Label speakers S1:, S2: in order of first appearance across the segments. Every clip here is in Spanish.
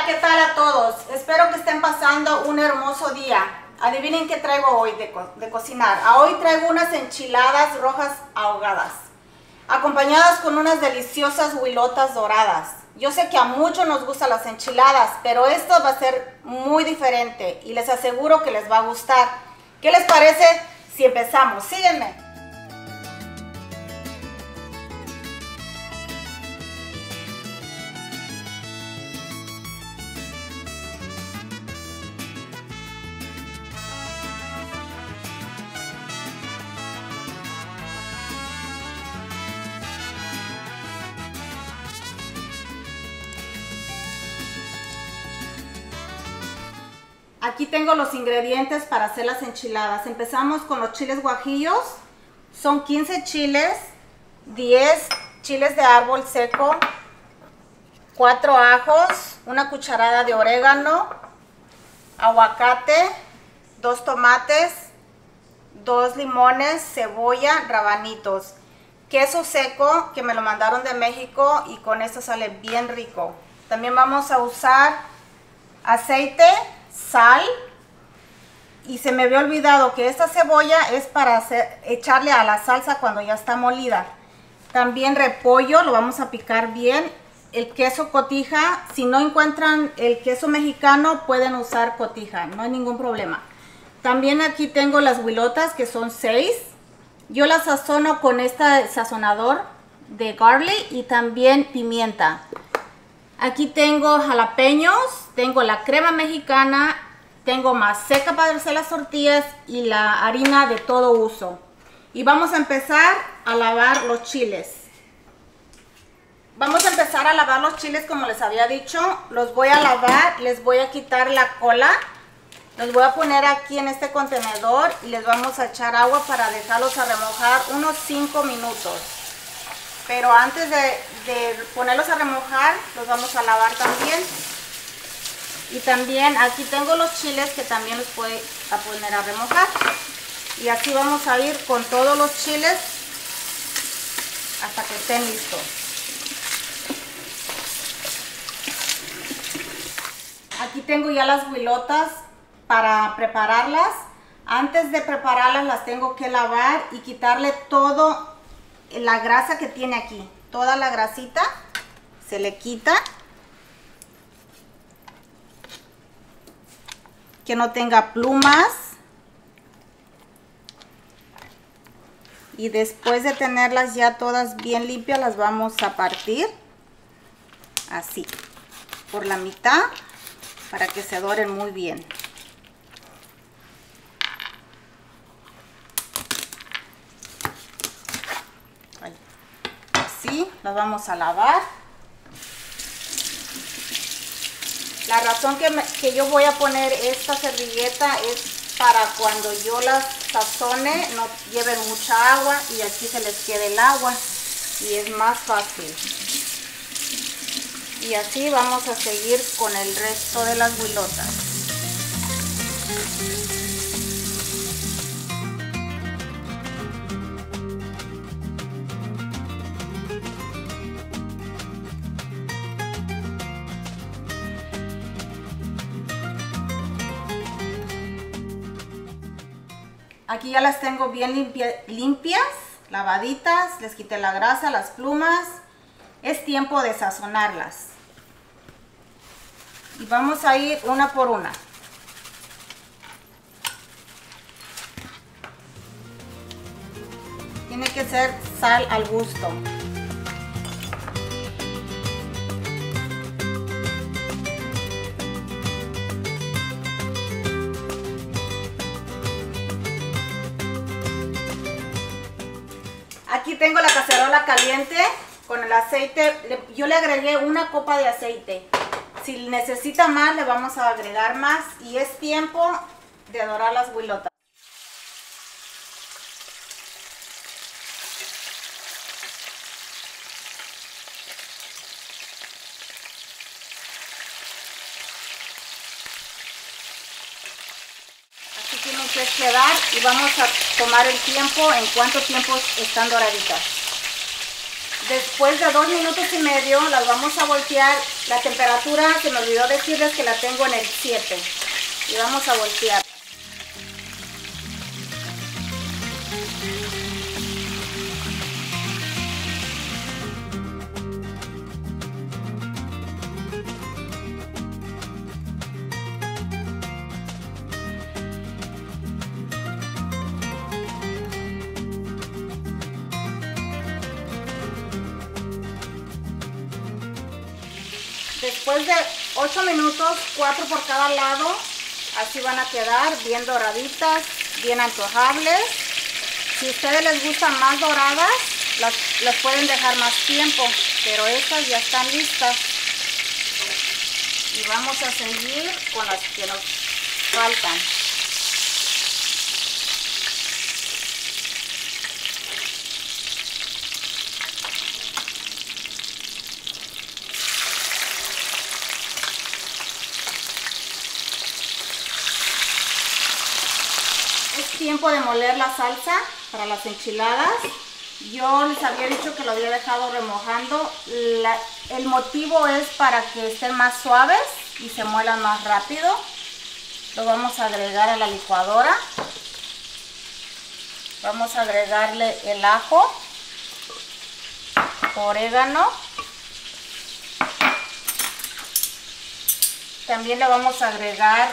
S1: Hola, ¿qué tal a todos? Espero que estén pasando un hermoso día. Adivinen qué traigo hoy de cocinar. Hoy traigo unas enchiladas rojas ahogadas, acompañadas con unas deliciosas huilotas doradas. Yo sé que a muchos nos gustan las enchiladas, pero esto va a ser muy diferente y les aseguro que les va a gustar. ¿Qué les parece si empezamos? Síguenme. Aquí tengo los ingredientes para hacer las enchiladas. Empezamos con los chiles guajillos. Son 15 chiles, 10 chiles de árbol seco, 4 ajos, una cucharada de orégano, aguacate, 2 tomates, 2 limones, cebolla, rabanitos, queso seco que me lo mandaron de México y con esto sale bien rico. También vamos a usar aceite, sal, y se me había olvidado que esta cebolla es para echarle a la salsa cuando ya está molida. También repollo, lo vamos a picar bien. El queso cotija, si no encuentran el queso mexicano pueden usar cotija, no hay ningún problema. También aquí tengo las huilotas que son 6. Yo las sazono con este sazonador de garlic y también pimienta. Aquí tengo jalapeños, tengo la crema mexicana, tengo maseca para hacer las tortillas y la harina de todo uso. Y vamos a empezar a lavar los chiles. Vamos a empezar a lavar los chiles como les había dicho. Los voy a lavar, les voy a quitar la cola. Los voy a poner aquí en este contenedor y les vamos a echar agua para dejarlos a remojar unos 5 minutos. Pero antes de ponerlos a remojar, los vamos a lavar también. Y también aquí tengo los chiles que también los voy a poner a remojar. Y así vamos a ir con todos los chiles hasta que estén listos. Aquí tengo ya las huilotas para prepararlas. Antes de prepararlas las tengo que lavar y quitarle todo la grasa que tiene aquí, toda la grasita se le quita, que no tenga plumas, y después de tenerlas ya todas bien limpias las vamos a partir así por la mitad para que se doren muy bien. Así las vamos a lavar. La razón que yo voy a poner esta servilleta es para cuando yo las sazone no lleven mucha agua y aquí se les quede el agua y es más fácil. Y así vamos a seguir con el resto de las huilotas. Aquí ya las tengo bien limpias, lavaditas, les quité la grasa, las plumas. Es tiempo de sazonarlas. Y vamos a ir una por una. Tiene que ser sal al gusto. Aquí tengo la cacerola caliente con el aceite. Yo le agregué una copa de aceite. Si necesita más, le vamos a agregar más. Y es tiempo de dorar las huilotas. Así tienen que quedar y vamos a tomar el tiempo en cuánto tiempo están doraditas. Después de 2 minutos y medio las vamos a voltear. La temperatura, se me olvidó decirles que la tengo en el 7. Y vamos a voltear. Después de 8 minutos, 4 por cada lado, así van a quedar bien doraditas, bien antojables. Si a ustedes les gustan más doradas, las pueden dejar más tiempo, pero estas ya están listas. Y vamos a seguir con las que nos faltan. Es tiempo de moler la salsa para las enchiladas. Yo les había dicho que lo había dejado remojando. El motivo es para que estén más suaves y se muelan más rápido. Lo vamos a agregar a la licuadora. Vamos a agregarle el ajo, orégano. También le vamos a agregar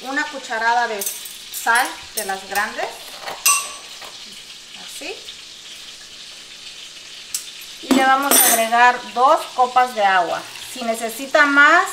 S1: una cucharada de sal de las grandes, así, y le vamos a agregar 2 copas de agua. Si necesita más,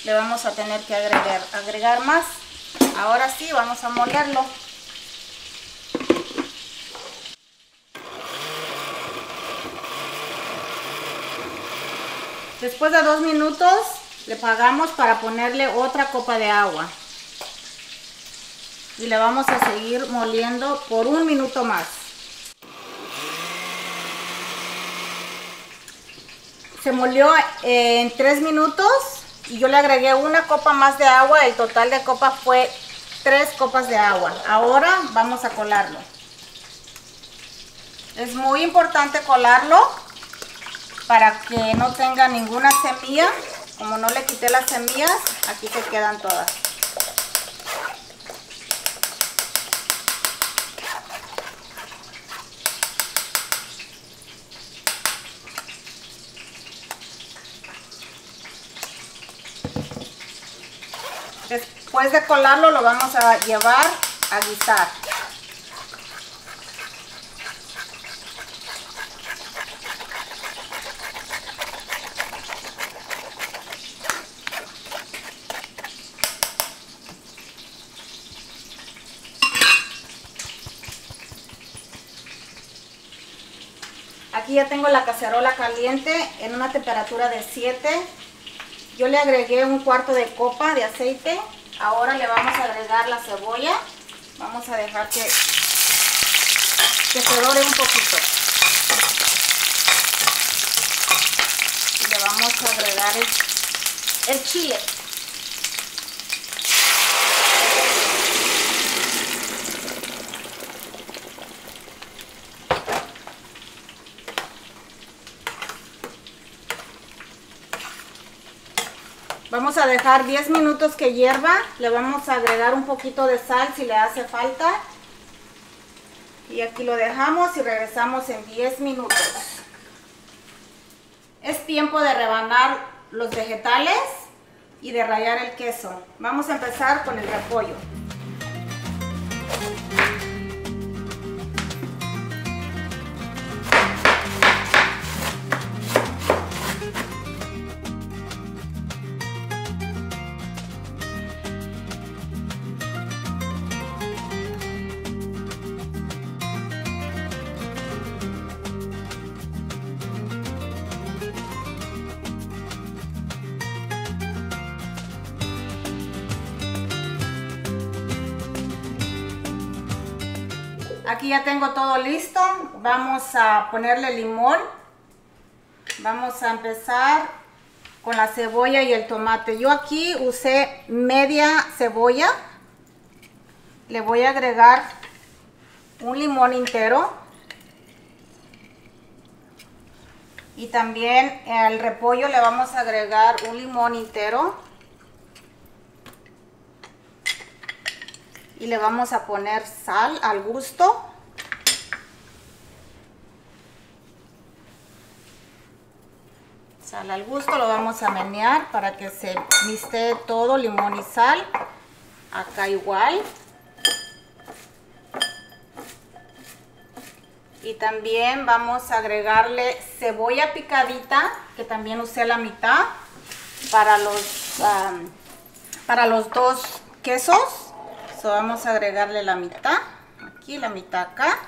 S1: le vamos a tener que agregar más. Ahora sí, vamos a molerlo. Después de 2 minutos, le apagamos para ponerle otra copa de agua. Y le vamos a seguir moliendo por 1 minuto más. Se molió en 3 minutos y yo le agregué 1 copa más de agua. El total de copa fue 3 copas de agua. Ahora vamos a colarlo. Es muy importante colarlo para que no tenga ninguna semilla. Como no le quité las semillas, aquí se quedan todas. Después de colarlo lo vamos a llevar a guisar. Aquí ya tengo la cacerola caliente en una temperatura de 7. Yo le agregué 1/4 de copa de aceite. Ahora le vamos a agregar la cebolla. Vamos a dejar que se dore un poquito. Y le vamos a agregar el chile. Vamos a dejar 10 minutos que hierva. Le vamos a agregar un poquito de sal si le hace falta. Y aquí lo dejamos y regresamos en 10 minutos. Es tiempo de rebanar los vegetales y de rallar el queso. Vamos a empezar con el repollo. Aquí ya tengo todo listo. Vamos a ponerle limón. Vamos a empezar con la cebolla y el tomate. Yo aquí usé media cebolla. Le voy a agregar un limón entero. Y también al repollo le vamos a agregar un limón entero. Y le vamos a poner sal al gusto. Sal al gusto, lo vamos a menear para que se mixte todo, limón y sal. Acá igual. Y también vamos a agregarle cebolla picadita, que también usé la mitad para los dos quesos. So, vamos a agregarle la mitad aquí, la mitad acá.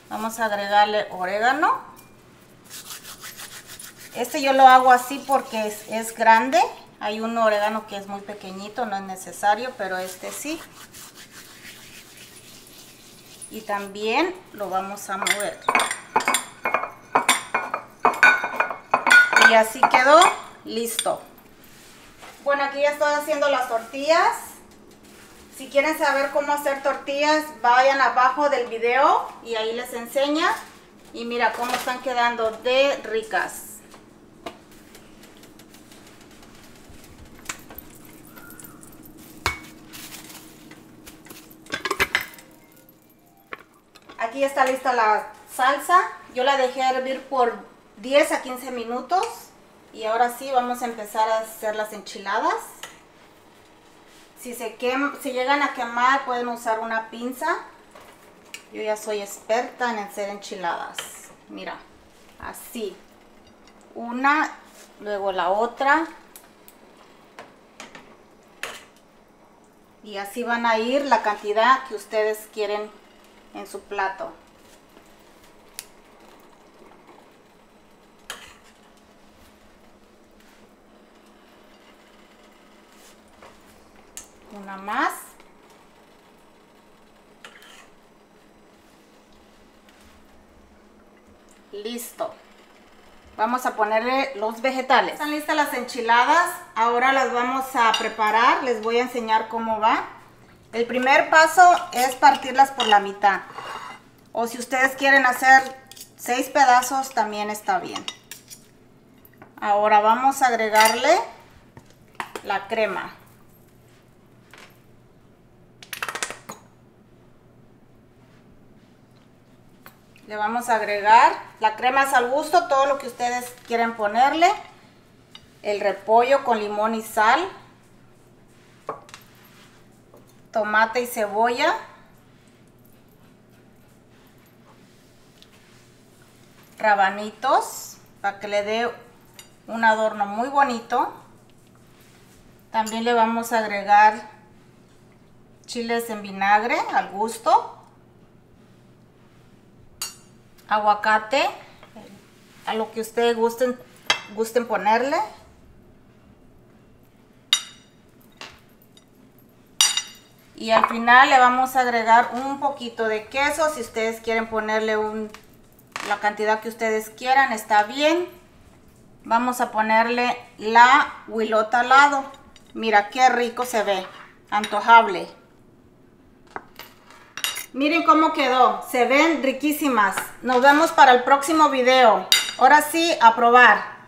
S1: Vamos a agregarle orégano. Este yo lo hago así porque es grande. Hay un orégano que es muy pequeñito, no es necesario, pero este sí. Y también lo vamos a mover. Y así quedó listo. Bueno, aquí ya estoy haciendo las tortillas. Si quieren saber cómo hacer tortillas, vayan abajo del video y ahí les enseña. Y mira cómo están quedando de ricas. Aquí está lista la salsa. Yo la dejé hervir por 10 a 15 minutos. Y ahora sí vamos a empezar a hacer las enchiladas. Si llegan a quemar, pueden usar una pinza. Yo ya soy experta en hacer enchiladas. Mira, así. Una, luego la otra. Y así van a ir la cantidad que ustedes quieren en su plato. Una más. Listo. Vamos a ponerle los vegetales. Están listas las enchiladas. Ahora las vamos a preparar. Les voy a enseñar cómo va. El primer paso es partirlas por la mitad. O si ustedes quieren hacer 6 pedazos, también está bien. Ahora vamos a agregarle la crema. Le vamos a agregar, la crema es al gusto, todo lo que ustedes quieran ponerle. El repollo con limón y sal. Tomate y cebolla. Rabanitos, para que le dé un adorno muy bonito. También le vamos a agregar chiles en vinagre al gusto. Aguacate, a lo que ustedes gusten ponerle. Y al final le vamos a agregar un poquito de queso. Si ustedes quieren ponerle la cantidad que ustedes quieran, está bien. Vamos a ponerle la huilota al lado. Mira qué rico se ve, antojable. Miren cómo quedó, se ven riquísimas. Nos vemos para el próximo video. Ahora sí, a probar.